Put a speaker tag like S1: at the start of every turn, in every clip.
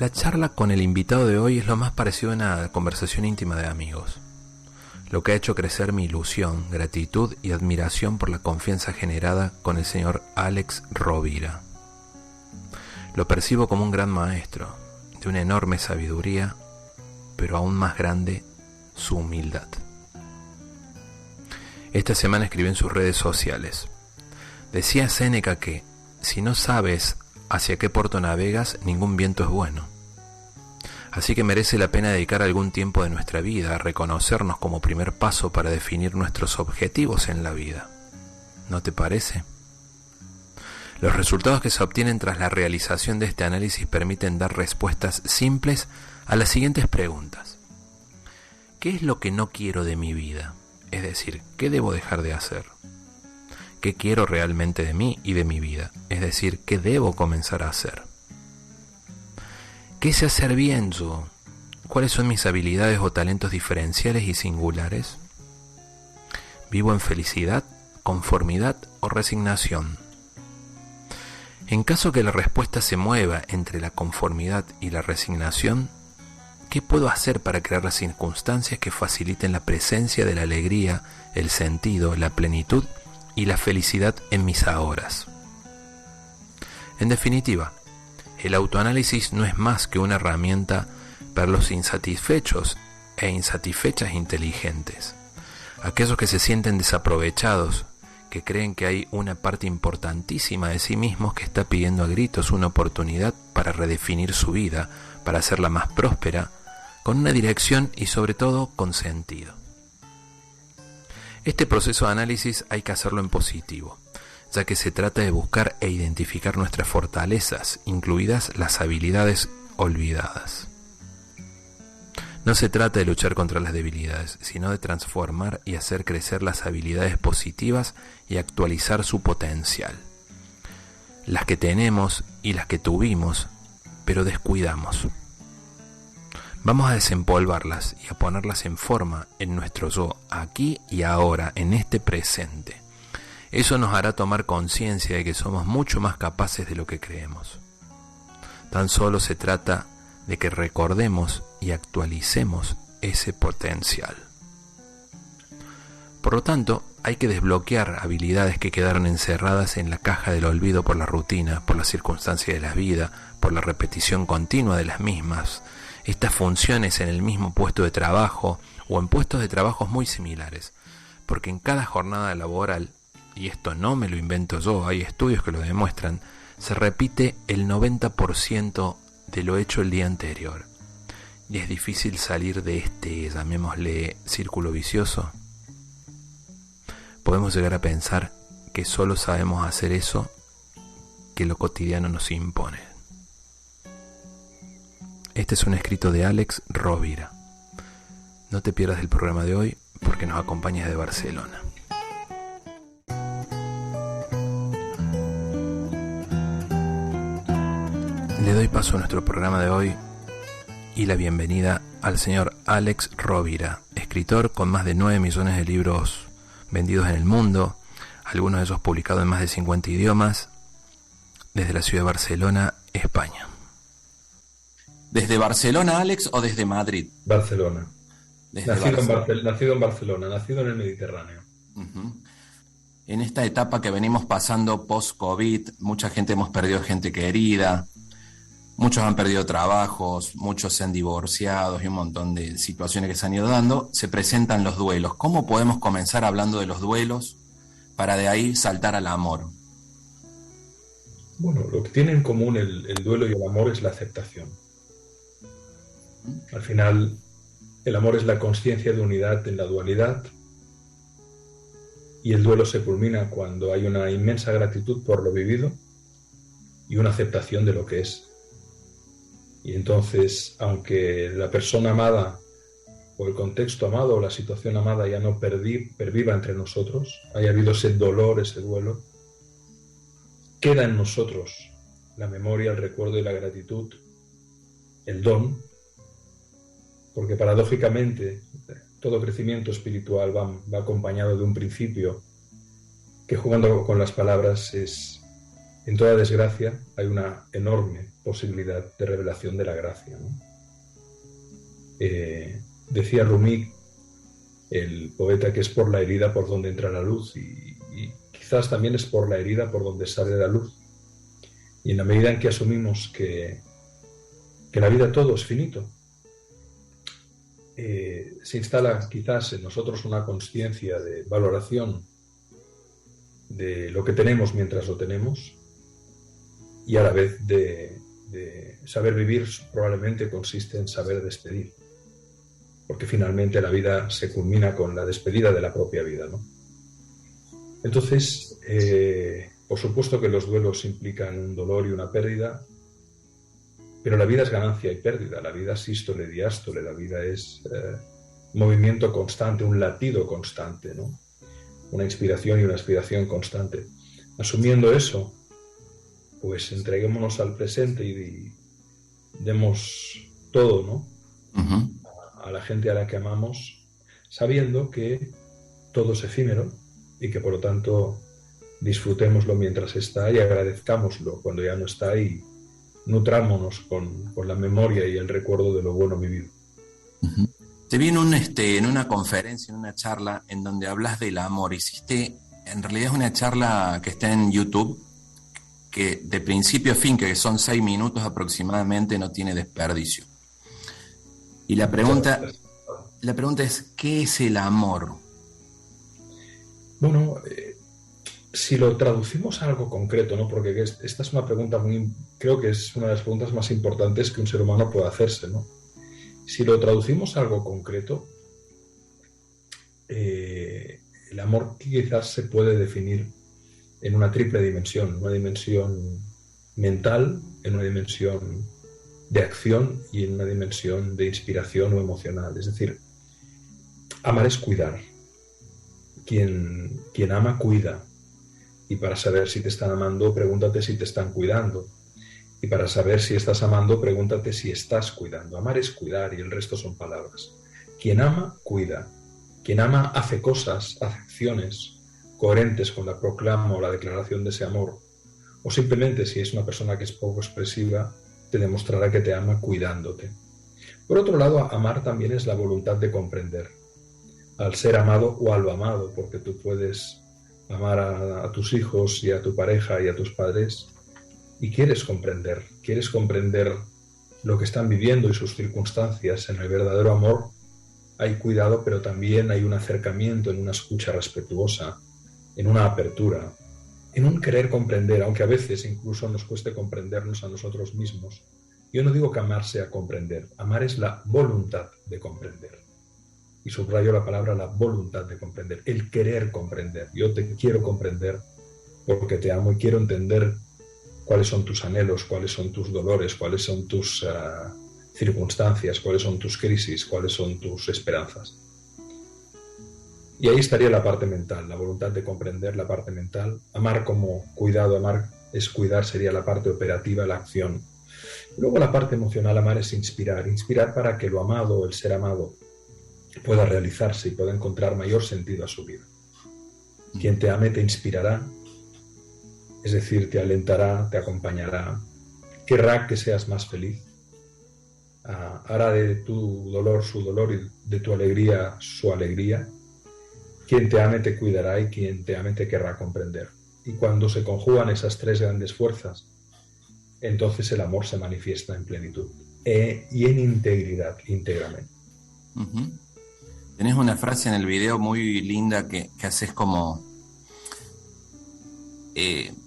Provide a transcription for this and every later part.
S1: La charla con el invitado de hoy es lo más parecido a una conversación íntima de amigos, lo que ha hecho crecer mi ilusión, gratitud y admiración por la confianza generada con el señor Alex Rovira. Lo percibo como un gran maestro, de una enorme sabiduría, pero aún más grande, su humildad. Esta semana escribió en sus redes sociales: decía Séneca que, si no sabes hacia qué puerto navegas, ningún viento es bueno. Así que merece la pena dedicar algún tiempo de nuestra vida a reconocernos como primer paso para definir nuestros objetivos en la vida. ¿No te parece? Los resultados que se obtienen tras la realización de este análisis permiten dar respuestas simples a las siguientes preguntas. ¿Qué es lo que no quiero de mi vida? Es decir, ¿qué debo dejar de hacer? ¿Qué quiero realmente de mí y de mi vida? Es decir, ¿qué debo comenzar a hacer? ¿Qué sé hacer bien yo? ¿Cuáles son mis habilidades o talentos diferenciales y singulares? ¿Vivo en felicidad, conformidad o resignación? En caso que la respuesta se mueva entre la conformidad y la resignación, ¿qué puedo hacer para crear las circunstancias que faciliten la presencia de la alegría, el sentido, la plenitud y la felicidad en mis ahoras? En definitiva, el autoanálisis no es más que una herramienta para los insatisfechos e insatisfechas inteligentes, aquellos que se sienten desaprovechados, que creen que hay una parte importantísima de sí mismos que está pidiendo a gritos una oportunidad para redefinir su vida, para hacerla más próspera, con una dirección y sobre todo con sentido. Este proceso de análisis hay que hacerlo en positivo, ya que se trata de buscar e identificar nuestras fortalezas, incluidas las habilidades olvidadas. No se trata de luchar contra las debilidades, sino de transformar y hacer crecer las habilidades positivas y actualizar su potencial. Las que tenemos y las que tuvimos, pero descuidamos. Vamos a desempolvarlas y a ponerlas en forma en nuestro yo, aquí y ahora, en este presente. Eso nos hará tomar conciencia de que somos mucho más capaces de lo que creemos. Tan solo se trata de que recordemos y actualicemos ese potencial. Por lo tanto, hay que desbloquear habilidades que quedaron encerradas en la caja del olvido por la rutina, por las circunstancias de la vida, por la repetición continua de las mismas, estas funciones en el mismo puesto de trabajo o en puestos de trabajo muy similares, porque en cada jornada laboral, y esto no me lo invento yo, hay estudios que lo demuestran, se repite el 90% de lo hecho el día anterior. Y es difícil salir de este, llamémosle, círculo vicioso. Podemos llegar a pensar que solo sabemos hacer eso que lo cotidiano nos impone. Este es un escrito de Alex Rovira. No te pierdas el programa de hoy porque nos acompaña de Barcelona. Le doy paso a nuestro programa de hoy y la bienvenida al señor Alex Rovira, escritor con más de 9 millones de libros vendidos en el mundo, algunos de ellos publicados en más de 50 idiomas, desde la ciudad de Barcelona, España.
S2: ¿Desde Barcelona, Alex, o desde Madrid?
S3: Barcelona. Nacido en Barcelona, nacido en el Mediterráneo.
S2: Uh-huh. En esta etapa que venimos pasando post-COVID, mucha gente hemos perdido gente querida, muchos han perdido trabajos, muchos se han divorciado y un montón de situaciones que se han ido dando. Se presentan los duelos. ¿Cómo podemos comenzar hablando de los duelos para de ahí saltar al amor?
S3: Bueno, lo que tiene en común el duelo y el amor es la aceptación. Al final, el amor es la consciencia de unidad en la dualidad y el duelo se culmina cuando hay una inmensa gratitud por lo vivido y una aceptación de lo que es. Y entonces, aunque la persona amada o el contexto amado o la situación amada ya no perviva entre nosotros, haya habido ese dolor, ese duelo, queda en nosotros la memoria, el recuerdo y la gratitud, el don, porque paradójicamente todo crecimiento espiritual va acompañado de un principio que, jugando con las palabras, es en toda desgracia hay una enorme posibilidad de revelación de la gracia, ¿no? Decía Rumi, el poeta, que es por la herida por donde entra la luz, y quizás también es por la herida por donde sale la luz. Y en la medida en que asumimos que la vida todo es finito, se instala quizás en nosotros una conciencia de valoración de lo que tenemos mientras lo tenemos, y a la vez de saber vivir probablemente consiste en saber despedir, porque finalmente la vida se culmina con la despedida de la propia vida, ¿no? Entonces, por supuesto que los duelos implican un dolor y una pérdida, pero la vida es ganancia y pérdida, la vida es sístole y diástole, la vida es movimiento constante, un latido constante, ¿no? Una inspiración y una expiración constante. Asumiendo eso, pues entreguémonos al presente y demos todo, ¿no?
S2: Uh-huh.
S3: A la gente a la que amamos, sabiendo que todo es efímero y que por lo tanto disfrutémoslo mientras está y agradezcámoslo cuando ya no está, y nutrámonos con la memoria y el recuerdo de lo bueno vivido.
S2: Uh-huh. Te vi en una conferencia, en una charla en donde hablas del amor. En realidad es una charla que está en YouTube, que de principio a fin, que son 6 minutos aproximadamente, no tiene desperdicio. Y la pregunta es, ¿qué es el amor?
S3: Bueno, si lo traducimos a algo concreto, ¿no? Porque esta es una pregunta creo que es una de las preguntas más importantes que un ser humano puede hacerse, ¿no? Si lo traducimos a algo concreto, el amor quizás se puede definir en una triple dimensión, una dimensión mental, en una dimensión de acción y en una dimensión de inspiración o emocional. Es decir, amar es cuidar. Quien ama, cuida. Y para saber si te están amando, pregúntate si te están cuidando. Y para saber si estás amando, pregúntate si estás cuidando. Amar es cuidar y el resto son palabras. Quien ama, cuida. Quien ama hace cosas, hace acciones coherentes con la proclama o la declaración de ese amor. O simplemente, si es una persona que es poco expresiva, te demostrará que te ama cuidándote. Por otro lado, amar también es la voluntad de comprender al ser amado o a lo amado, porque tú puedes amar a tus hijos y a tu pareja y a tus padres y quieres comprender lo que están viviendo y sus circunstancias. En el verdadero amor hay cuidado, pero también hay un acercamiento, en una escucha respetuosa, en una apertura, en un querer comprender, aunque a veces incluso nos cueste comprendernos a nosotros mismos. Yo no digo que amar sea comprender, amar es la voluntad de comprender. Y subrayo la palabra la voluntad de comprender, el querer comprender. Yo te quiero comprender porque te amo y quiero entender cuáles son tus anhelos, cuáles son tus dolores, cuáles son tus circunstancias, cuáles son tus crisis, cuáles son tus esperanzas. Y ahí estaría la parte mental, la voluntad de comprender, la parte mental. Amar como cuidado, amar es cuidar, sería la parte operativa, la acción. Luego la parte emocional, amar es inspirar para que lo amado, el ser amado, pueda realizarse y pueda encontrar mayor sentido a su vida. Quien te ame te inspirará, es decir, te alentará, te acompañará, querrá que seas más feliz, hará de tu dolor su dolor y de tu alegría su alegría. Quien te ame te cuidará y quien te ame te querrá comprender. Y cuando se conjugan esas tres grandes fuerzas, entonces el amor se manifiesta en plenitud y en integridad, íntegramente.
S2: Uh-huh. Tenés una frase en el video muy linda que haces como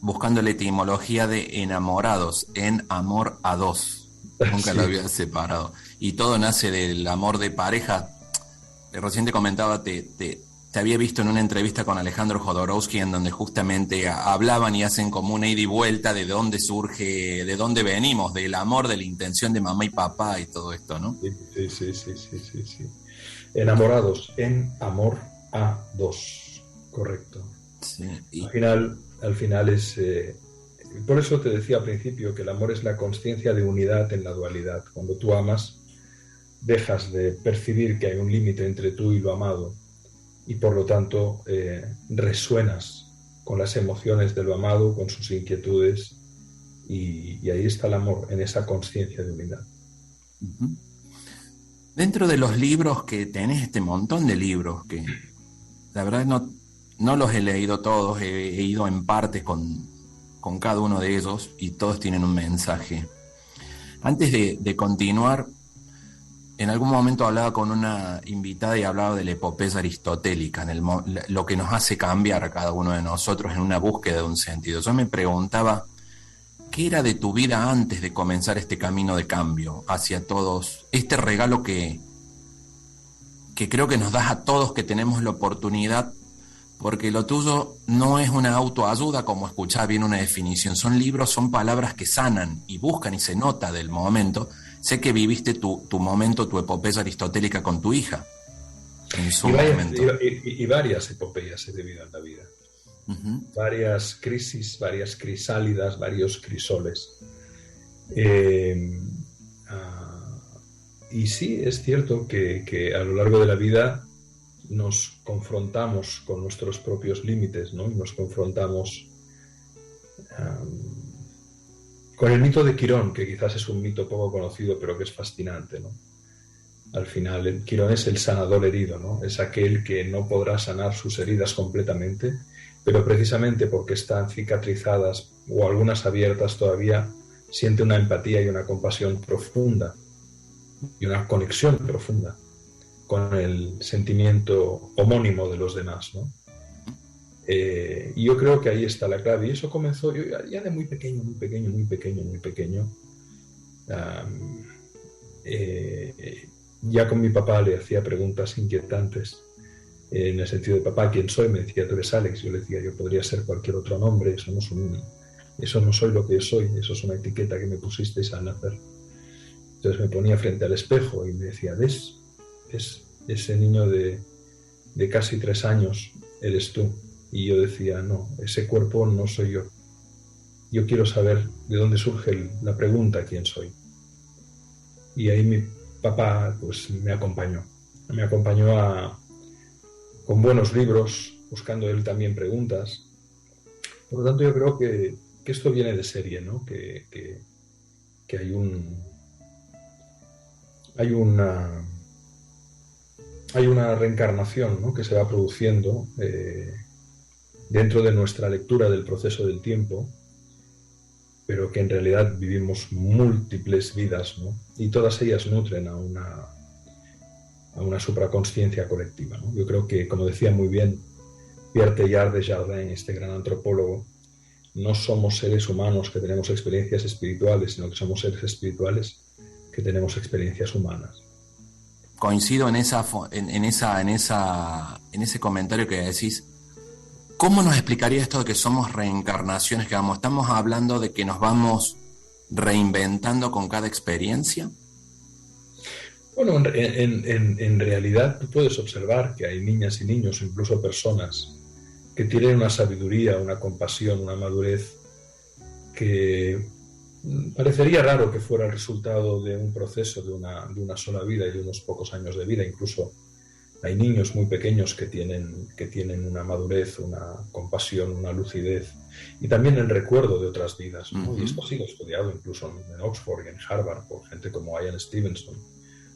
S2: buscando la etimología de enamorados, en amor a dos. Nunca
S3: Sí.
S2: lo había separado. Y todo nace del amor de pareja. Recién te comentaba, te había visto en una entrevista con Alejandro Jodorowsky, en donde justamente hablaban y hacen como una ida y vuelta de dónde surge, de dónde venimos, del amor, de la intención de mamá y papá y todo esto, ¿no?
S3: Sí. Enamorados, en amor a dos. Correcto.
S2: Sí.
S3: Al final es... por eso te decía al principio que el amor es la consciencia de unidad en la dualidad. Cuando tú amas, dejas de percibir que hay un límite entre tú y lo amado y por lo tanto resuenas con las emociones de lo amado, con sus inquietudes, y ahí está el amor, en esa conciencia de unidad.
S2: Uh-huh. Dentro de los libros que tenés, este montón de libros, que la verdad no los he leído todos, he ido en partes con cada uno de ellos y todos tienen un mensaje. Antes de continuar, en algún momento hablaba con una invitada y hablaba de la epopeya aristotélica, lo que nos hace cambiar a cada uno de nosotros en una búsqueda de un sentido. Yo me preguntaba, ¿qué era de tu vida antes de comenzar este camino de cambio hacia todos? Este regalo que creo que nos das a todos que tenemos la oportunidad, porque lo tuyo no es una autoayuda, como escuchaba bien una definición. Son libros, son palabras que sanan y buscan y se nota del momento. Sé que viviste tu momento, tu epopeya aristotélica con tu hija en su momento.
S3: Y varias epopeyas he vivido en la vida. Uh-huh. Varias crisis, varias crisálidas, varios crisoles. Y sí, es cierto que a lo largo de la vida nos confrontamos con nuestros propios límites, ¿no? Y nos confrontamos con el mito de Quirón, que quizás es un mito poco conocido, pero que es fascinante, ¿no? Al final, Quirón es el sanador herido, ¿no? Es aquel que no podrá sanar sus heridas completamente, pero precisamente porque están cicatrizadas o algunas abiertas todavía, siente una empatía y una compasión profunda y una conexión profunda con el sentimiento homónimo de los demás, ¿no? Y yo creo que ahí está la clave. Y eso comenzó yo ya de muy pequeño. Ya con mi papá le hacía preguntas inquietantes, en el sentido de: papá, ¿quién soy? Me decía: tú eres Alex. Yo le decía: yo podría ser cualquier otro nombre, eso no soy lo que soy, eso es una etiqueta que me pusisteis al nacer. Entonces me ponía frente al espejo y me decía: ¿ves? Ese niño de casi 3 años eres tú. Y yo decía: no, ese cuerpo no soy yo. Yo quiero saber de dónde surge la pregunta: ¿quién soy? Y ahí mi papá pues me acompañó con buenos libros, buscando él también preguntas. Por lo tanto, yo creo que esto viene de serie, ¿no? Que hay una reencarnación, ¿no? Que se va produciendo dentro de nuestra lectura del proceso del tiempo, pero que en realidad vivimos múltiples vidas, ¿no? Y todas ellas nutren a una supraconsciencia colectiva, ¿no? Yo creo que, como decía muy bien Pierre Teilhard de Chardin, este gran antropólogo, no somos seres humanos que tenemos experiencias espirituales, sino que somos seres espirituales que tenemos experiencias humanas.
S2: Coincido en ese comentario que decís. ¿Cómo nos explicaría esto de que somos reencarnaciones? ¿Estamos hablando de que nos vamos reinventando con cada experiencia?
S3: Bueno, en realidad tú puedes observar que hay niñas y niños, incluso personas, que tienen una sabiduría, una compasión, una madurez que parecería raro que fuera el resultado de un proceso de una sola vida y de unos pocos años de vida. Incluso hay niños muy pequeños que tienen una madurez, una compasión, una lucidez y también el recuerdo de otras vidas, ¿no? Uh-huh. Y esto ha sido estudiado incluso en Oxford y en Harvard por gente como Ian Stevenson,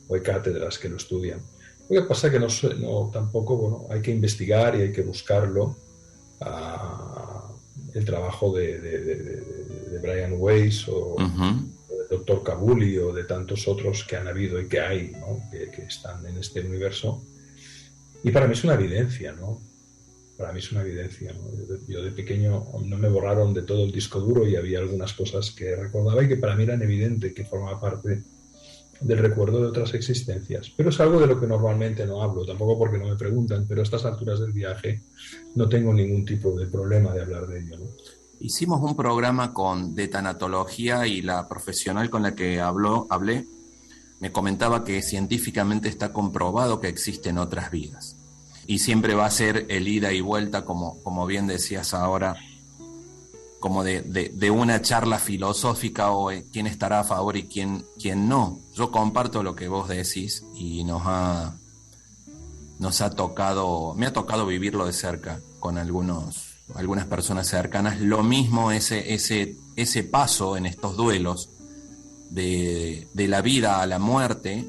S3: o hay cátedras que lo estudian. Lo que pasa es que tampoco, bueno, hay que investigar y hay que buscarlo. El trabajo de Brian Weiss o uh-huh. del Dr. Kabuli o de tantos otros que han habido y que hay, ¿no? que están en este universo. Y para mí es una evidencia, ¿no? Para mí es una evidencia, ¿no? Yo de pequeño no me borraron de todo el disco duro y había algunas cosas que recordaba y que para mí eran evidentes, que formaba parte del recuerdo de otras existencias. Pero es algo de lo que normalmente no hablo, tampoco porque no me preguntan, pero a estas alturas del viaje no tengo ningún tipo de problema de hablar de ello, ¿no?
S2: Hicimos un programa de tanatología y la profesional con la que hablé me comentaba que científicamente está comprobado que existen otras vidas. Y siempre va a ser el ida y vuelta, como bien decías ahora, como de una charla filosófica o quién estará a favor y quién no. Yo comparto lo que vos decís y me ha tocado vivirlo de cerca con algunos algunas personas cercanas, lo mismo ese paso en estos duelos de la vida a la muerte,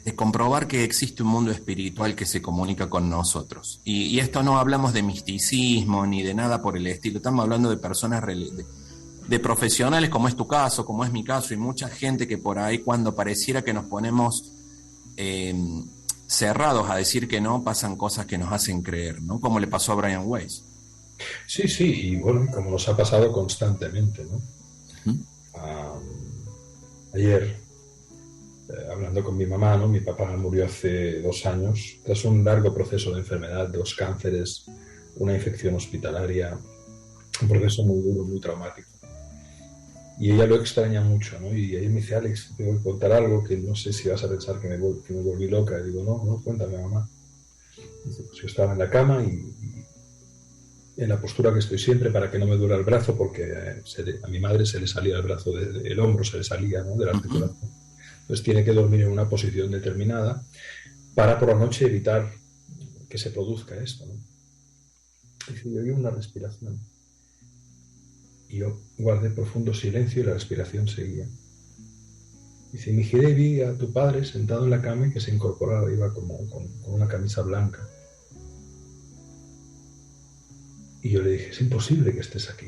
S2: de comprobar que existe un mundo espiritual que se comunica con nosotros. Y esto no hablamos de misticismo ni de nada por el estilo, estamos hablando de personas, de profesionales como es tu caso, como es mi caso, y mucha gente que por ahí, cuando pareciera que nos ponemos cerrados a decir que no, pasan cosas que nos hacen creer, ¿no? Como le pasó a Brian Weiss.
S3: Sí, y bueno, como nos ha pasado constantemente, ¿no? Ayer, hablando con mi mamá, ¿no? Mi papá murió hace 2 años, tras un largo proceso de enfermedad, 2 cánceres, una infección hospitalaria, un proceso muy duro, muy traumático. Y ella lo extraña mucho, ¿no? Y ella me dice, Alex, te voy a contar algo que no sé si vas a pensar que me volví loca. Y digo, no, cuéntame, mamá. Dice, pues yo estaba en la cama y en la postura que estoy siempre para que no me duela el brazo, porque a mi madre se le salía el brazo, el hombro se le salía, ¿no? De la articulación. Entonces tiene que dormir en una posición determinada para por la noche evitar que se produzca esto, ¿no? Dice, yo oí una respiración. Y yo guardé profundo silencio y la respiración seguía. Dice, me giré y vi a tu padre sentado en la cama y que se incorporaba, iba como con una camisa blanca. Y yo le dije, es imposible que estés aquí.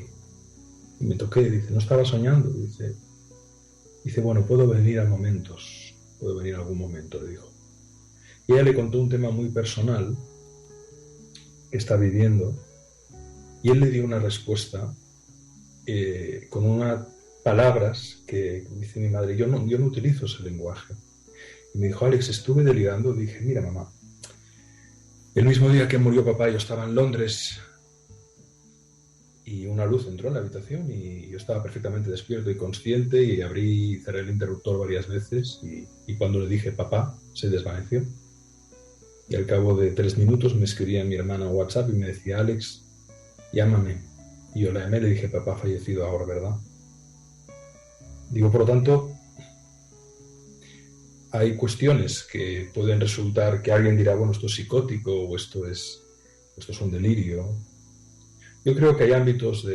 S3: Y me toqué, dice, no estaba soñando. Dice, bueno, puedo venir a momentos, puedo venir a algún momento, le dijo. Y ella le contó un tema muy personal que está viviendo y él le dio una respuesta con unas palabras que dice mi madre, yo no utilizo ese lenguaje. Y me dijo, Alex, estuve delirando. Dije, mira, mamá, el mismo día que murió papá yo estaba en Londres y una luz entró en la habitación y yo estaba perfectamente despierto y consciente y abrí y cerré el interruptor varias veces y cuando le dije papá se desvaneció. Y al cabo de 3 minutos me escribía mi hermana en WhatsApp y me decía, Alex, llámame. Y yo la llamé y le dije, papá ha fallecido ahora, ¿verdad? Digo, por lo tanto, hay cuestiones que pueden resultar que alguien dirá, bueno, esto es psicótico o esto es un delirio. Yo creo que hay ámbitos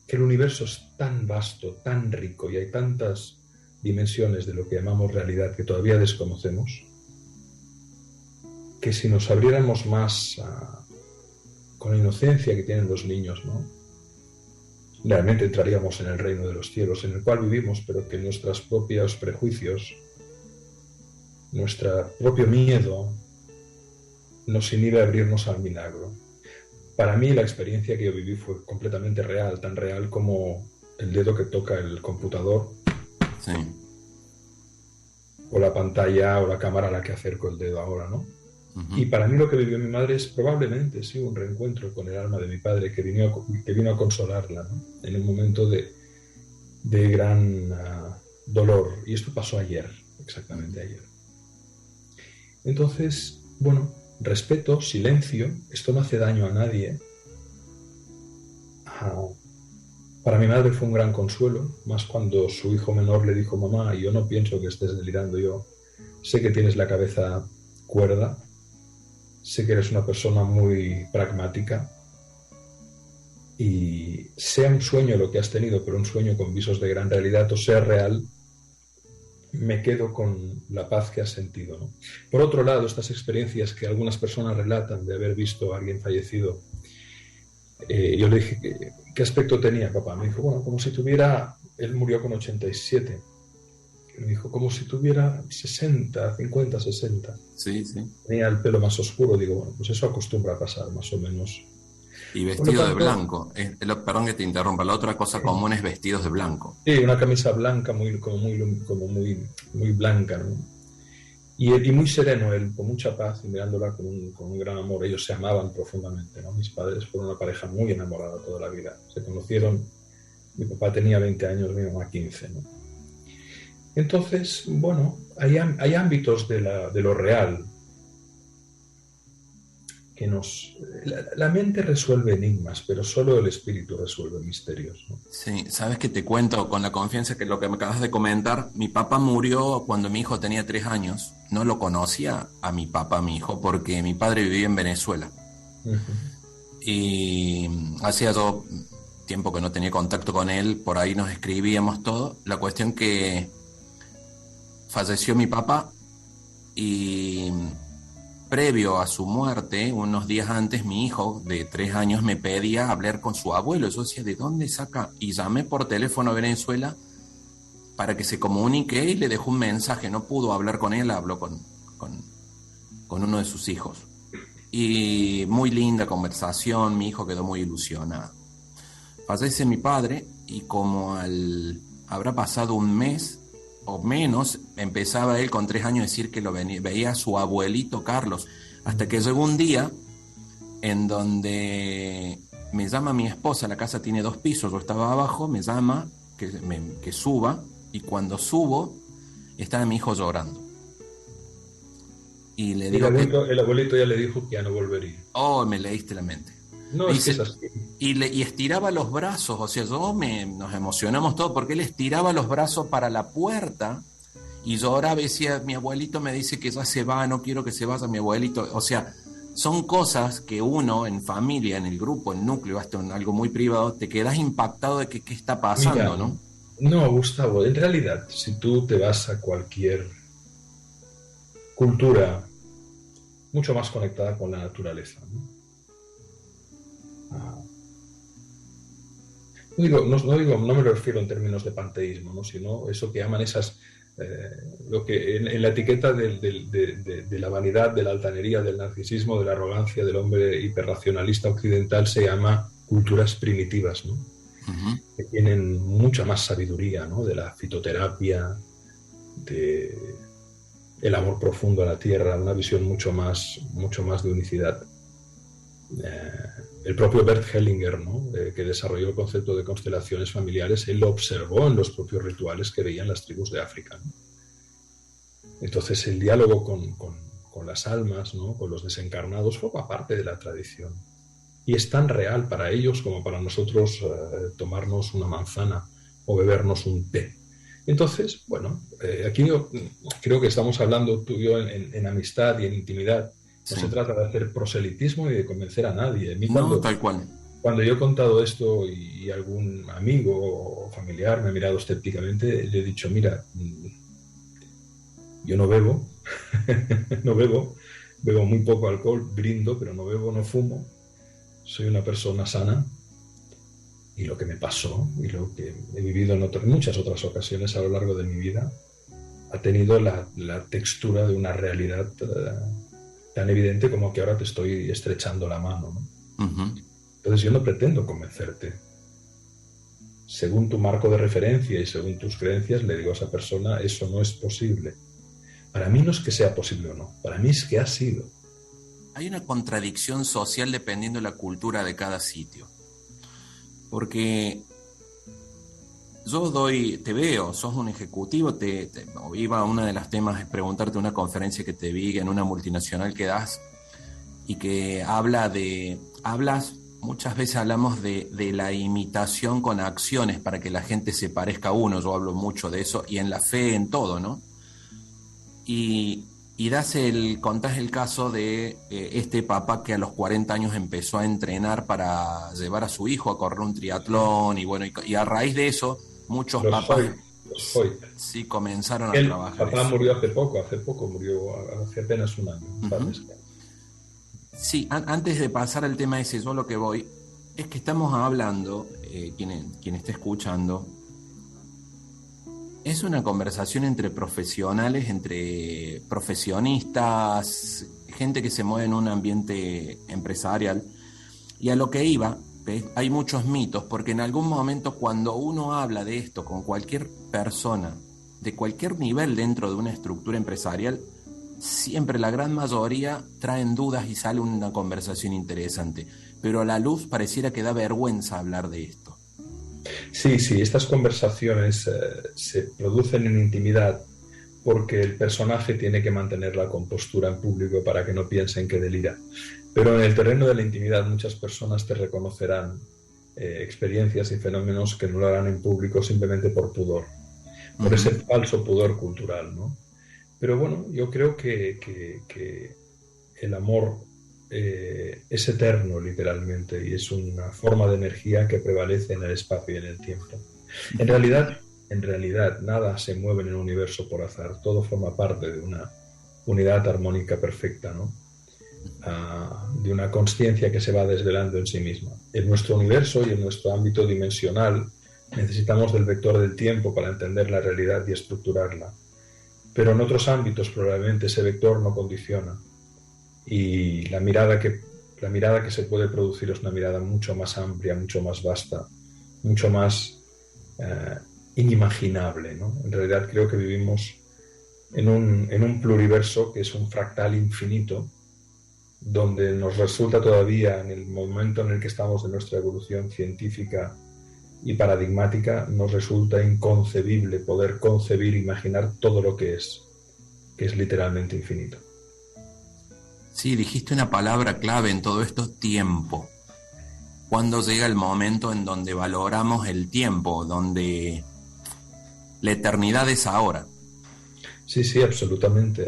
S3: que el universo es tan vasto, tan rico y hay tantas dimensiones de lo que llamamos realidad que todavía desconocemos, que si nos abriéramos más con la inocencia que tienen los niños, ¿no? Realmente entraríamos en el reino de los cielos, en el cual vivimos, pero que nuestros propios prejuicios, nuestro propio miedo, nos inhibe a abrirnos al milagro. Para mí la experiencia que yo viví fue completamente real, tan real como el dedo que toca el computador,
S2: sí,
S3: o la pantalla o la cámara a la que acerco el dedo ahora, ¿no? Y para mí lo que vivió mi madre es probablemente sí un reencuentro con el alma de mi padre que vino a consolarla, ¿no? En un momento de gran dolor. Y esto pasó ayer, exactamente ayer. Entonces, bueno, respeto, silencio, esto no hace daño a nadie. Para mi madre fue un gran consuelo, más cuando su hijo menor le dijo, mamá, yo no pienso que estés delirando, yo sé que tienes la cabeza cuerda, sé que eres una persona muy pragmática y sea un sueño lo que has tenido, pero un sueño con visos de gran realidad o sea real, me quedo con la paz que has sentido, ¿no? Por otro lado, estas experiencias que algunas personas relatan de haber visto a alguien fallecido, yo le dije, ¿qué aspecto tenía, papá? Me dijo, bueno, como si tuviera, él murió con 87. Me dijo, como si tuviera 60, 50, 60.
S2: Sí, sí.
S3: Tenía el pelo más oscuro. Digo, bueno, pues eso acostumbra a pasar, más o menos.
S2: Y vestido de blanco. Perdón que te interrumpa. La otra cosa común es vestidos de blanco.
S3: Sí, una camisa blanca, muy blanca, ¿no? Y muy sereno él, con mucha paz y mirándola con un gran amor. Ellos se amaban profundamente, ¿no? Mis padres fueron una pareja muy enamorada toda la vida. Se conocieron, mi papá tenía 20 años, mi mamá 15, ¿no? Entonces, bueno, hay ámbitos de lo real que la mente resuelve enigmas, pero solo el espíritu resuelve misterios, ¿no?
S2: Sí, sabes que te cuento con la confianza que lo que me acabas de comentar, mi papá murió cuando mi hijo tenía 3 años. No lo conocía a mi papá, mi hijo, porque mi padre vivía en Venezuela. Y hacía yo tiempo que no tenía contacto con él, por ahí nos escribíamos todo. La cuestión que falleció mi papá y previo a su muerte, unos días antes, mi hijo de 3 años me pedía hablar con su abuelo. Yo decía, ¿de dónde saca? Y llamé por teléfono a Venezuela para que se comunique y le dejó un mensaje. No pudo hablar con él, habló con uno de sus hijos. Y muy linda conversación, mi hijo quedó muy ilusionado. Fallece mi padre y como habrá pasado un mes o menos, empezaba él con 3 años a decir que veía a su abuelito Carlos, hasta que llegó un día en donde me llama mi esposa, la casa tiene 2 pisos, yo estaba abajo, me llama que suba, y cuando subo estaba mi hijo llorando. Y le digo
S3: el abuelito ya le dijo que ya no volvería.
S2: Oh, me leíste la mente.
S3: No,
S2: Me
S3: es que
S2: dice,
S3: es así.
S2: y estiraba los brazos, o sea, nos emocionamos todos porque él estiraba los brazos para la puerta y yo ahora decía, mi abuelito me dice que ya se va, no quiero que se vaya mi abuelito. O sea, son cosas que uno en familia, en el grupo, en el núcleo, hasta en algo muy privado, te quedas impactado de que qué está pasando,
S3: Mira,
S2: ¿no?
S3: no, Gustavo, en realidad, si tú te vas a cualquier cultura mucho más conectada con la naturaleza, ¿no? No me refiero en términos de panteísmo, ¿no? Sino eso que llaman lo que en la etiqueta de la vanidad, de la altanería, del narcisismo, de la arrogancia del hombre hiperracionalista occidental se llama culturas primitivas, ¿no?
S2: Uh-huh.
S3: Que tienen mucha más sabiduría, ¿no? De la fitoterapia, de el amor profundo a la tierra, una visión mucho más de unicidad. El propio Bert Hellinger, ¿no? Que desarrolló el concepto de constelaciones familiares, él lo observó en los propios rituales que veían las tribus de África, ¿no? Entonces el diálogo con las almas, ¿no? Con los desencarnados, forma parte de la tradición. Y es tan real para ellos como para nosotros tomarnos una manzana o bebernos un té. Entonces, bueno, aquí yo creo que estamos hablando tú y yo en amistad y en intimidad. No
S2: Sí.
S3: se trata de hacer proselitismo ni de convencer a nadie.
S2: No, tal cual.
S3: Cuando yo he contado esto y algún amigo o familiar me ha mirado escépticamente, le he dicho, mira, yo no bebo, bebo muy poco alcohol, brindo, pero no bebo, no fumo, soy una persona sana. Y lo que me pasó y lo que he vivido en muchas otras ocasiones a lo largo de mi vida ha tenido la textura de una realidad tan evidente como que ahora te estoy estrechando la mano, ¿no?
S2: Uh-huh.
S3: Entonces yo no pretendo convencerte. Según tu marco de referencia y según tus creencias, le digo a esa persona, eso no es posible. Para mí no es que sea posible o no, para mí es que ha sido.
S2: Hay una contradicción social dependiendo de la cultura de cada sitio. Porque yo te veo, sos un ejecutivo, iba a una de las temas es preguntarte una conferencia que te vi en una multinacional que das y que muchas veces hablamos de la imitación con acciones para que la gente se parezca a uno, yo hablo mucho de eso, y en la fe, en todo, ¿no? Y contás el caso de este papá que a los 40 años empezó a entrenar para llevar a su hijo a correr un triatlón y bueno, y a raíz de eso muchos papás sí comenzaron a trabajar.
S3: Papá murió hace poco murió hace apenas un año.
S2: Uh-huh. Sí, antes de pasar al tema ese, yo lo que voy es que estamos hablando, quien esté escuchando, es una conversación entre profesionales, entre profesionistas, gente que se mueve en un ambiente empresarial. Y a lo que iba, hay muchos mitos, porque en algún momento cuando uno habla de esto con cualquier persona, de cualquier nivel dentro de una estructura empresarial, siempre la gran mayoría traen dudas y sale una conversación interesante. Pero a la luz pareciera que da vergüenza hablar de esto.
S3: Sí, estas conversaciones se producen en intimidad porque el personaje tiene que mantener la compostura en público para que no piensen que delira. Pero en el terreno de la intimidad muchas personas te reconocerán experiencias y fenómenos que no lo harán en público simplemente por pudor, por ese falso pudor cultural, ¿no? Pero bueno, yo creo que el amor es eterno literalmente y es una forma de energía que prevalece en el espacio y en el tiempo. En realidad, nada se mueve en el universo por azar, todo forma parte de una unidad armónica perfecta, ¿no? De una consciencia que se va desvelando en sí misma. En nuestro universo y en nuestro ámbito dimensional necesitamos del vector del tiempo para entender la realidad y estructurarla. Pero en otros ámbitos probablemente ese vector no condiciona. Y la mirada que se puede producir es una mirada mucho más amplia, mucho más vasta, mucho más inimaginable, ¿no? En realidad creo que vivimos en un pluriverso que es un fractal infinito, donde nos resulta todavía, en el momento en el que estamos de nuestra evolución científica y paradigmática, nos resulta inconcebible poder concebir, imaginar todo lo que es literalmente infinito.
S2: Sí, dijiste una palabra clave en todo esto: tiempo. ¿Cuándo llega el momento en donde valoramos el tiempo, donde la eternidad es ahora?
S3: Sí, absolutamente.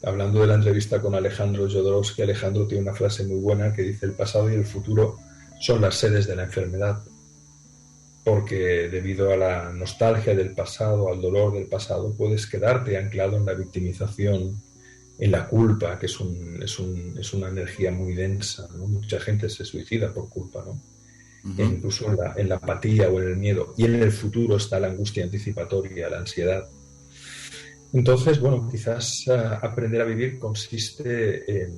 S3: Hablando de la entrevista con Alejandro Jodorowsky, Alejandro tiene una frase muy buena que dice: el pasado y el futuro son las sedes de la enfermedad, porque debido a la nostalgia del pasado, al dolor del pasado, puedes quedarte anclado en la victimización, en la culpa, que es una energía muy densa, ¿no? Mucha gente se suicida por culpa, ¿no? Uh-huh. E incluso en la apatía o en el miedo. Y en el futuro está la angustia anticipatoria, la ansiedad. Entonces, bueno, quizás aprender a vivir consiste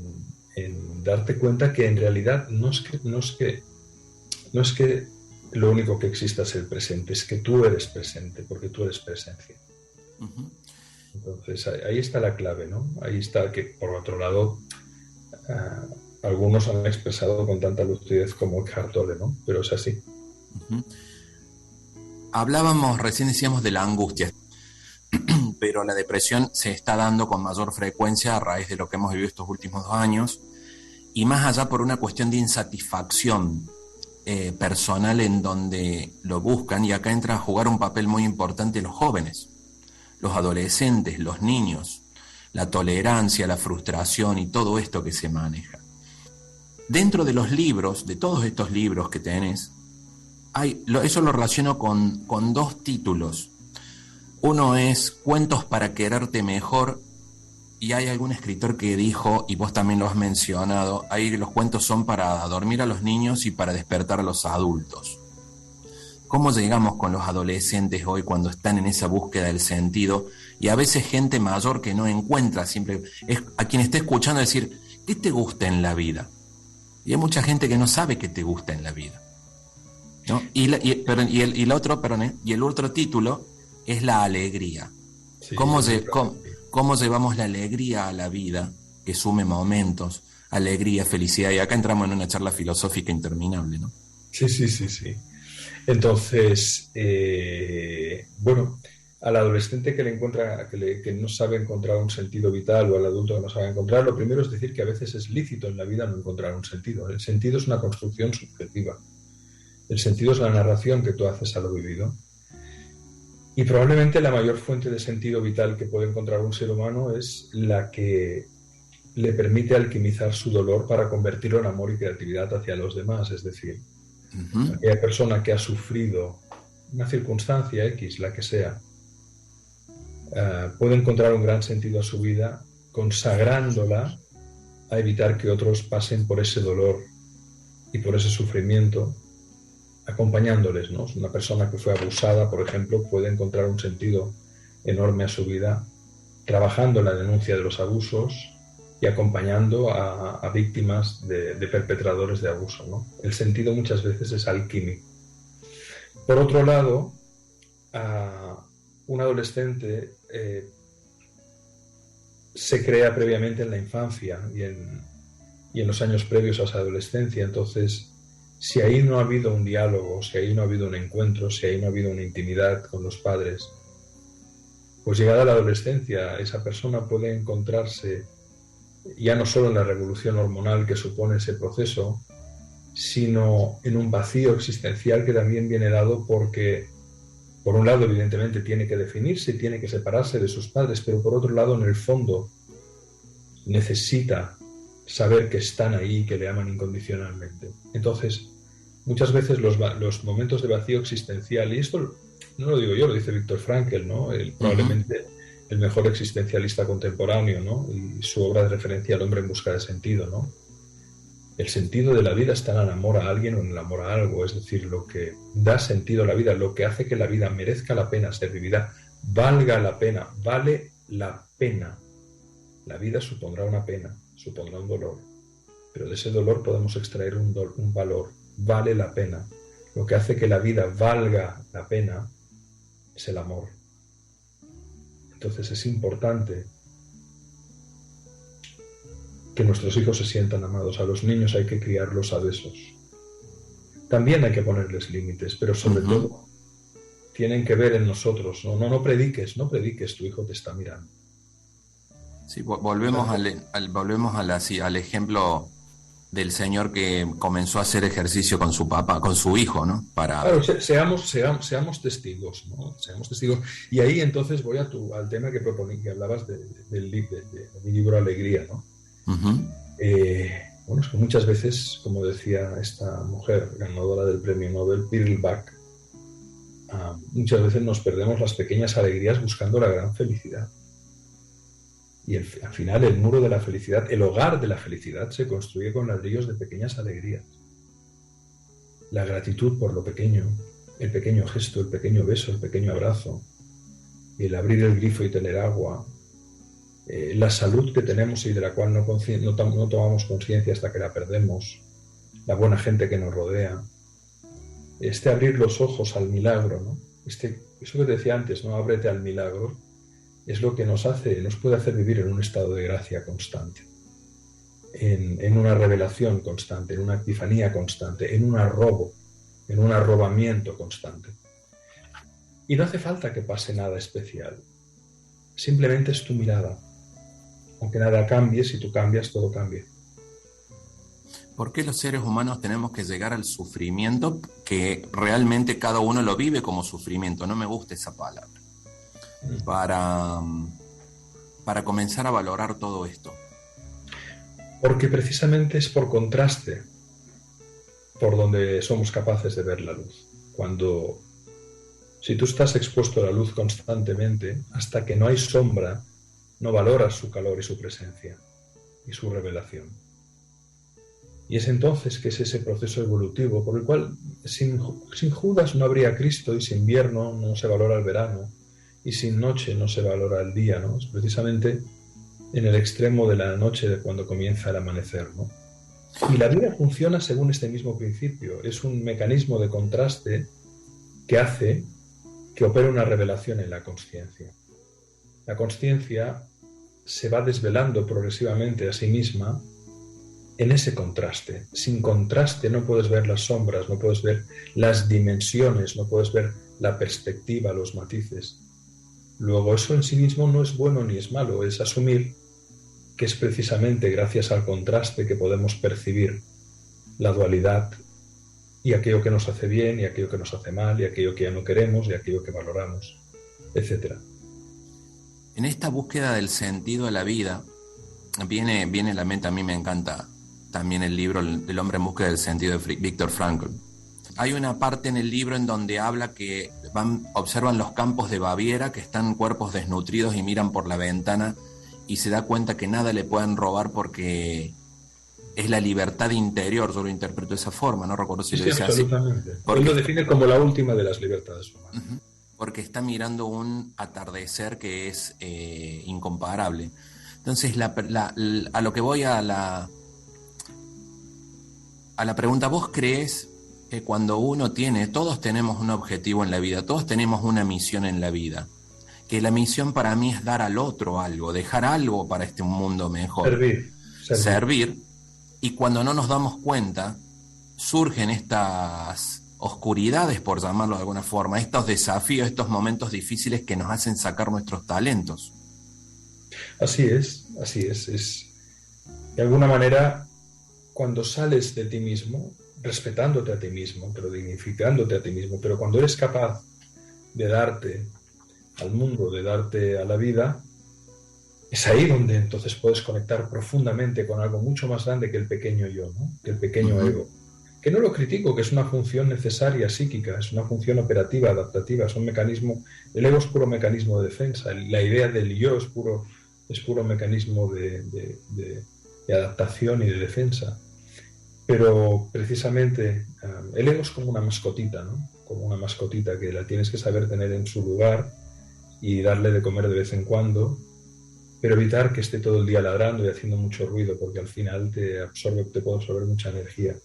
S3: en darte cuenta que en realidad no es que lo único que exista es el presente, es que tú eres presente, porque tú eres presencia. Uh-huh. Entonces, ahí está la clave, ¿no? Ahí está que, por otro lado, algunos han expresado con tanta lucidez como Eckhart Tolle, ¿no? Pero es así.
S2: Uh-huh. Recién decíamos de la angustia, pero la depresión se está dando con mayor frecuencia a raíz de lo que hemos vivido estos últimos 2 años, y más allá por una cuestión de insatisfacción personal en donde lo buscan, y acá entra a jugar un papel muy importante los jóvenes, los adolescentes, los niños, la tolerancia, la frustración y todo esto que se maneja. Dentro de los libros, de todos estos libros que tenés, eso lo relaciono con 2 títulos. Uno es Cuentos para quererte mejor, y hay algún escritor que dijo, y vos también lo has mencionado, ahí los cuentos son para dormir a los niños y para despertar a los adultos. ¿Cómo llegamos con los adolescentes hoy cuando están en esa búsqueda del sentido? Y a veces gente mayor que no encuentra, es a quien está escuchando decir, ¿qué te gusta en la vida? Y hay mucha gente que no sabe qué te gusta en la vida, ¿no? Y el otro título es la alegría. Sí, ¿Cómo llevamos la alegría a la vida, que sume momentos, alegría, felicidad? Y acá entramos en una charla filosófica interminable, ¿no?
S3: Sí. Entonces, bueno, al adolescente que no sabe encontrar un sentido vital, o al adulto que no sabe encontrar, lo primero es decir que a veces es lícito en la vida no encontrar un sentido. El sentido es una construcción subjetiva. El sentido es la narración que tú haces a lo vivido. Y probablemente la mayor fuente de sentido vital que puede encontrar un ser humano es la que le permite alquimizar su dolor para convertirlo en amor y creatividad hacia los demás. Es decir, uh-huh, aquella persona que ha sufrido una circunstancia X, la que sea, puede encontrar un gran sentido a su vida consagrándola a evitar que otros pasen por ese dolor y por ese sufrimiento, acompañándoles, ¿no? Una persona que fue abusada, por ejemplo, puede encontrar un sentido enorme a su vida trabajando en la denuncia de los abusos y acompañando a víctimas de perpetradores de abuso, ¿no? El sentido muchas veces es alquímico. Por otro lado, un adolescente se crea previamente en la infancia y en los años previos a esa adolescencia. Entonces, si ahí no ha habido un diálogo, si ahí no ha habido un encuentro, si ahí no ha habido una intimidad con los padres, pues llegada la adolescencia, esa persona puede encontrarse ya no solo en la revolución hormonal que supone ese proceso, sino en un vacío existencial que también viene dado porque, por un lado, evidentemente tiene que definirse, tiene que separarse de sus padres, pero por otro lado, en el fondo, necesita saber que están ahí y que le aman incondicionalmente. Entonces, muchas veces los momentos de vacío existencial, y esto no lo digo yo, lo dice Viktor Frankl, ¿no? Probablemente el mejor existencialista contemporáneo, ¿no? Y su obra de referencia, El hombre en busca de sentido, ¿no? El sentido de la vida está en el amor a alguien o en el amor a algo, es decir, lo que da sentido a la vida, lo que hace que la vida merezca la pena ser vivida, valga la pena, vale la pena. La vida supondrá una pena, supondrá un dolor, pero de ese dolor podemos extraer un valor, vale la pena. Lo que hace que la vida valga la pena es el amor. Entonces es importante que nuestros hijos se sientan amados. A los niños hay que criarlos a besos. También hay que ponerles límites, pero sobre todo tienen que ver en nosotros. No prediques, tu hijo te está mirando.
S2: Sí, volvemos al ejemplo del señor que comenzó a hacer ejercicio con su papá, con su hijo, ¿no?
S3: Claro, seamos testigos, ¿no? Seamos testigos. Y ahí entonces voy al tema que proponí, que hablabas de mi libro Alegría, ¿no? Bueno, es que muchas veces, como decía esta mujer ganadora del premio Nobel, Pearl Bach, muchas veces nos perdemos las pequeñas alegrías buscando la gran felicidad. Y al final el muro de la felicidad, el hogar de la felicidad se construye con ladrillos de pequeñas alegrías. La gratitud por lo pequeño, el pequeño gesto, el pequeño beso, el pequeño abrazo, el abrir el grifo y tener agua, la salud que tenemos y de la cual no tomamos conciencia hasta que la perdemos, la buena gente que nos rodea, abrir los ojos al milagro, ¿no? Eso que te decía antes, ¿no? Ábrete al milagro, es lo que nos puede hacer vivir en un estado de gracia constante, en una revelación constante, en una epifanía constante, en un arrobamiento constante. Y no hace falta que pase nada especial, simplemente es tu mirada. Aunque nada cambie, si tú cambias, todo cambia.
S2: ¿Por qué los seres humanos tenemos que llegar al sufrimiento que realmente cada uno lo vive como sufrimiento? No me gusta esa palabra. Para comenzar a valorar todo esto.
S3: Porque precisamente es por contraste por donde somos capaces de ver la luz. Si tú estás expuesto a la luz constantemente, hasta que no hay sombra, no valoras su calor y su presencia y su revelación. Y es entonces que es ese proceso evolutivo por el cual sin Judas no habría Cristo, y sin invierno no se valora el verano, y sin noche no se valora el día, ¿no? Es precisamente en el extremo de la noche de cuando comienza el amanecer, ¿no? Y la vida funciona según este mismo principio. Es un mecanismo de contraste que hace que opere una revelación en la consciencia. La consciencia se va desvelando progresivamente a sí misma en ese contraste. Sin contraste no puedes ver las sombras, no puedes ver las dimensiones, no puedes ver la perspectiva, los matices. Luego, eso en sí mismo no es bueno ni es malo, es asumir que es precisamente gracias al contraste que podemos percibir la dualidad y aquello que nos hace bien y aquello que nos hace mal y aquello que ya no queremos y aquello que valoramos, etc.
S2: En esta búsqueda del sentido de la vida, viene a la mente, a mí me encanta también el libro El hombre en búsqueda del sentido de Viktor Frankl. Hay una parte en el libro en donde habla que observan los campos de Baviera, que están cuerpos desnutridos, y miran por la ventana y se da cuenta que nada le pueden robar porque es la libertad interior. Yo lo interpreto de esa forma, no recuerdo si lo dice así.
S3: Absolutamente. Él lo define como la última de las libertades humanas.
S2: Porque está mirando un atardecer que es incomparable. Entonces, a lo que voy a la pregunta, ¿vos crees que cuando todos tenemos un objetivo en la vida, todos tenemos una misión en la vida, que la misión para mí es dar al otro algo, dejar algo para este mundo mejor? Servir. Y cuando no nos damos cuenta, surgen estas oscuridades, por llamarlo de alguna forma, estos desafíos, estos momentos difíciles que nos hacen sacar nuestros talentos.
S3: Así es. De alguna manera, cuando sales de ti mismo, respetándote a ti mismo, pero dignificándote a ti mismo, pero cuando eres capaz de darte al mundo, de darte a la vida, Es ahí donde entonces puedes conectar profundamente con algo mucho más grande que el pequeño yo, ¿no? Que el pequeño ego. Que no lo critico, que es una función necesaria psíquica, es una función operativa, adaptativa, es un mecanismo, el ego es puro mecanismo de defensa, la idea del yo es puro mecanismo de adaptación y de defensa. Pero precisamente el ego es como una mascotita, ¿no? Como una mascotita que la tienes que saber tener en su lugar y darle de comer de vez en cuando, pero evitar que esté todo el día ladrando y haciendo mucho ruido, porque al final te puede absorber mucha energía.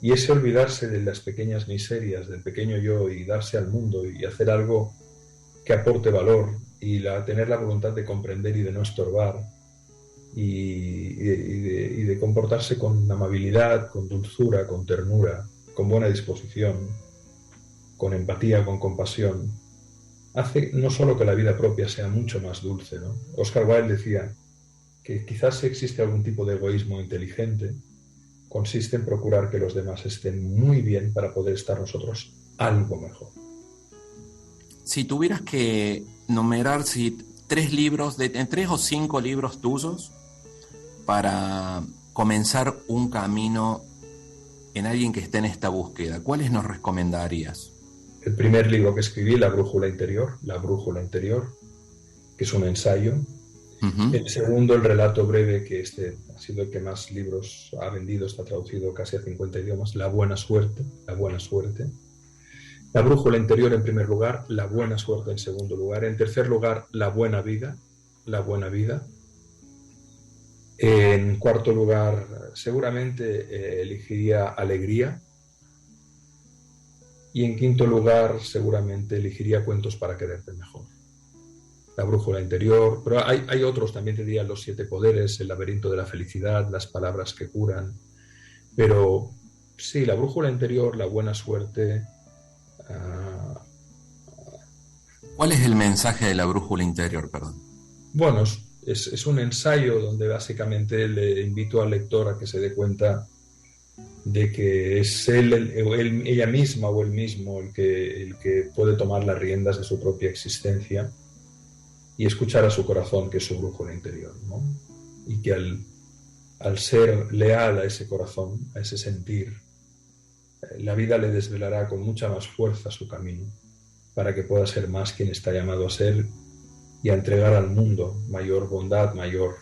S3: Y ese olvidarse de las pequeñas miserias, del pequeño yo, y darse al mundo y hacer algo que aporte valor, y tener la voluntad de comprender y de no estorbar, y de comportarse con amabilidad, con dulzura, con ternura, con buena disposición, con empatía, con compasión, hace no solo que la vida propia sea mucho más dulce, ¿no? Oscar Wilde decía que quizás si existe algún tipo de egoísmo inteligente, consiste en procurar que los demás estén muy bien para poder estar nosotros algo mejor.
S2: Si tuvieras que numerar tres o cinco libros tuyos para comenzar un camino en alguien que esté en esta búsqueda, ¿cuáles nos recomendarías?
S3: El primer libro que escribí, La Brújula Interior, que es un ensayo. El segundo, El Relato Breve, que ha sido el que más libros ha vendido, está traducido casi a 50 idiomas, La Buena Suerte. La Brújula Interior en primer lugar, La Buena Suerte en segundo lugar. En tercer lugar, La Buena Vida. En cuarto lugar, seguramente elegiría Alegría. Y en quinto lugar, seguramente elegiría Cuentos para quererte mejor. La Brújula Interior, pero hay otros, también te diría Los 7 Poderes, El Laberinto de la Felicidad, Las Palabras que Curan. Pero sí, La Brújula Interior, La Buena Suerte.
S2: ¿Cuál es el mensaje de La Brújula Interior, perdón?
S3: Bueno, es un ensayo donde básicamente le invito al lector a que se dé cuenta de que es ella misma o él mismo el que puede tomar las riendas de su propia existencia y escuchar a su corazón, que es su brújula interior, ¿no? Y que al ser leal a ese corazón, a ese sentir, la vida le desvelará con mucha más fuerza su camino para que pueda ser más quien está llamado a ser y a entregar al mundo mayor bondad, mayor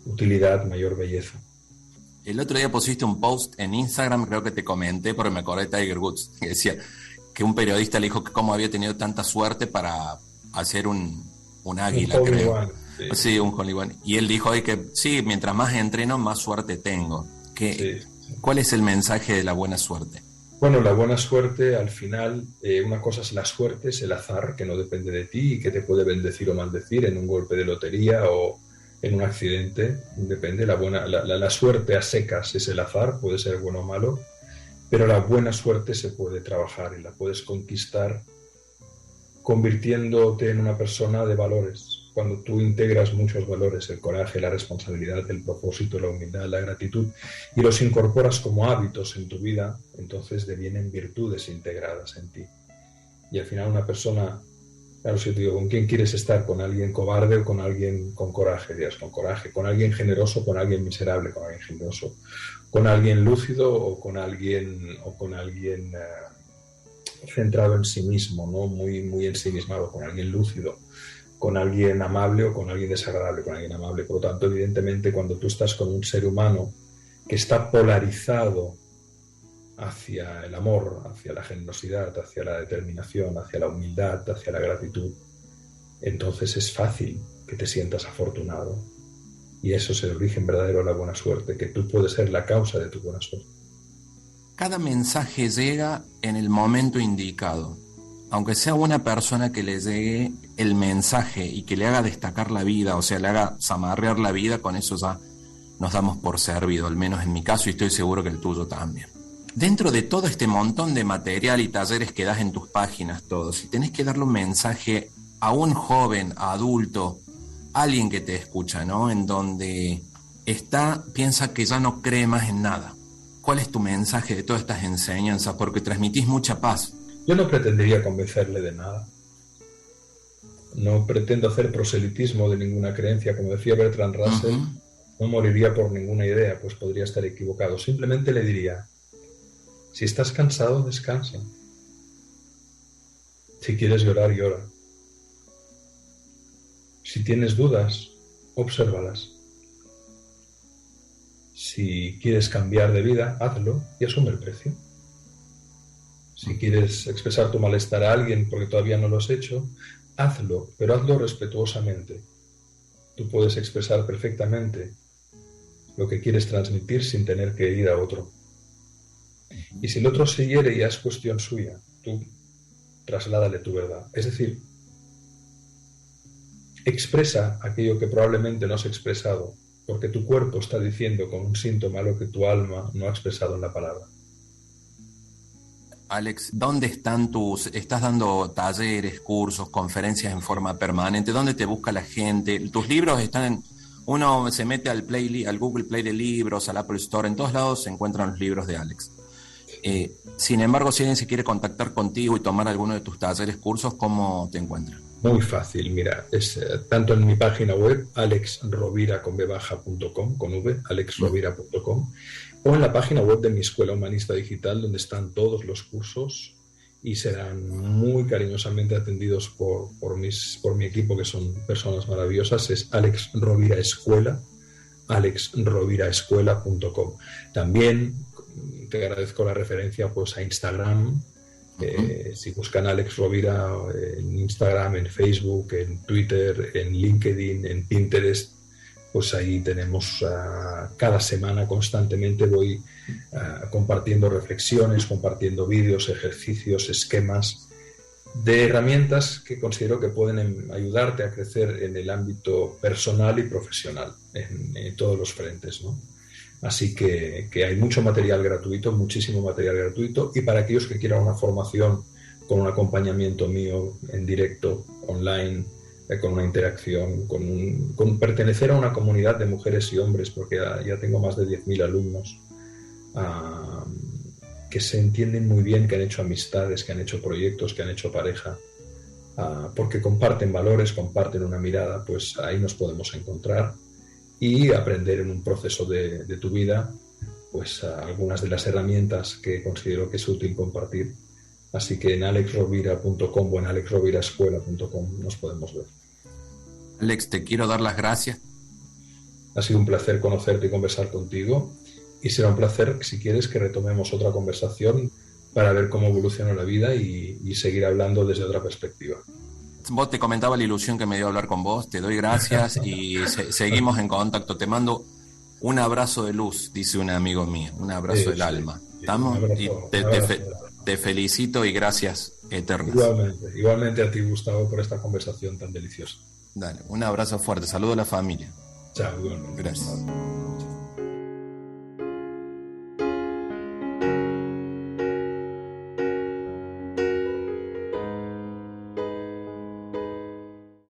S3: utilidad, mayor belleza.
S2: El otro día pusiste un post en Instagram, creo que te comenté, porque me acordé de Tiger Woods, que decía que un periodista le dijo que cómo había tenido tanta suerte para hacer un águila, creo. Sí, un hole in one. Y él dijo hoy que sí, mientras más entreno, más suerte tengo. Sí. ¿Cuál es el mensaje de la buena suerte?
S3: Bueno, la buena suerte, al final, una cosa es la suerte, es el azar, que no depende de ti y que te puede bendecir o maldecir en un golpe de lotería o en un accidente, depende. La suerte a secas es el azar, puede ser bueno o malo, pero la buena suerte se puede trabajar y la puedes conquistar convirtiéndote en una persona de valores. Cuando tú integras muchos valores, el coraje, la responsabilidad, el propósito, la humildad, la gratitud, y los incorporas como hábitos en tu vida, entonces devienen virtudes integradas en ti. Y al final una persona, claro, si te digo, ¿con quién quieres estar? ¿Con alguien cobarde o con alguien con coraje? Dios, con coraje. ¿Con alguien generoso o con alguien miserable? Con alguien generoso. ¿Con alguien lúcido o con alguien centrado en sí mismo, ¿no? Muy ensimismado? Con alguien lúcido. ¿Con alguien amable o con alguien desagradable? Con alguien amable. Por lo tanto, evidentemente, cuando tú estás con un ser humano que está polarizado hacia el amor, hacia la generosidad, hacia la determinación, hacia la humildad, hacia la gratitud, entonces es fácil que te sientas afortunado. Y eso es el origen verdadero de la buena suerte, que tú puedes ser la causa de tu buena suerte.
S2: Cada mensaje llega en el momento indicado. Aunque sea una persona que le llegue el mensaje y que le haga destacar la vida, o sea, le haga zamarrear la vida, con eso ya nos damos por servido, al menos en mi caso, y estoy seguro que el tuyo también. Dentro de todo este montón de material y talleres que das en tus páginas, todos, si tenés que darle un mensaje a un joven, adulto, alguien que te escucha, ¿no? En donde piensa que ya no cree más en nada. ¿Cuál es tu mensaje de todas estas enseñanzas? Porque transmitís mucha paz.
S3: Yo no pretendería convencerle de nada. No pretendo hacer proselitismo de ninguna creencia. Como decía Bertrand Russell, no moriría por ninguna idea, pues podría estar equivocado. Simplemente le diría, si estás cansado, descansa. Si quieres llorar, llora. Si tienes dudas, obsérvalas. Si quieres cambiar de vida, hazlo y asume el precio. Si quieres expresar tu malestar a alguien porque todavía no lo has hecho, hazlo, pero hazlo respetuosamente. Tú puedes expresar perfectamente lo que quieres transmitir sin tener que herir a otro. Y si el otro se hiere, ya es cuestión suya. Tú trasládale tu verdad. Es decir, expresa aquello que probablemente no has expresado, porque tu cuerpo está diciendo con un síntoma lo que tu alma no ha expresado en la palabra.
S2: Alex, ¿dónde están estás dando talleres, cursos, conferencias en forma permanente? ¿Dónde te busca la gente? Tus libros están uno se mete al Google Play de libros, al Apple Store, en todos lados se encuentran los libros de Alex. Sin embargo, si alguien se quiere contactar contigo y tomar alguno de tus talleres, cursos, ¿cómo te encuentra?
S3: Muy fácil, mira, es tanto en mi página web, alexrovira.com, con V, alexrovira.com, o en la página web de mi Escuela Humanista Digital, donde están todos los cursos y serán muy cariñosamente atendidos por mi equipo, que son personas maravillosas. Es Alex Rovira Escuela, alexroviraescuela.com. También te agradezco la referencia pues a Instagram. Si buscan Alex Rovira en Instagram, en Facebook, en Twitter, en LinkedIn, en Pinterest, pues ahí tenemos cada semana constantemente voy compartiendo reflexiones, compartiendo vídeos, ejercicios, esquemas de herramientas que considero que pueden ayudarte a crecer en el ámbito personal y profesional, en todos los frentes, ¿no? Así que hay mucho material gratuito, muchísimo material gratuito, y para aquellos que quieran una formación con un acompañamiento mío en directo, online, con una interacción, con pertenecer a una comunidad de mujeres y hombres, porque ya tengo más de 10.000 alumnos que se entienden muy bien, que han hecho amistades, que han hecho proyectos, que han hecho pareja, porque comparten valores, comparten una mirada, pues ahí nos podemos encontrar y aprender en un proceso de tu vida pues algunas de las herramientas que considero que es útil compartir. Así que en alexrovira.com o en alexroviraescuela.com nos podemos ver.
S2: Alex, te quiero dar las gracias.
S3: Ha sido un placer conocerte y conversar contigo, y será un placer, si quieres, que retomemos otra conversación para ver cómo evoluciona la vida y seguir hablando desde otra perspectiva.
S2: Vos te comentaba la ilusión que me dio hablar con vos, te doy gracias y seguimos en contacto. Te mando un abrazo de luz, dice un amigo mío, un abrazo del alma. ¿Estamos? Y te felicito y gracias eternas.
S3: Igualmente a ti, Gustavo, por esta conversación tan deliciosa.
S2: Dale, un abrazo fuerte, saludo a la familia.
S3: Chao, igualmente.
S2: Gracias.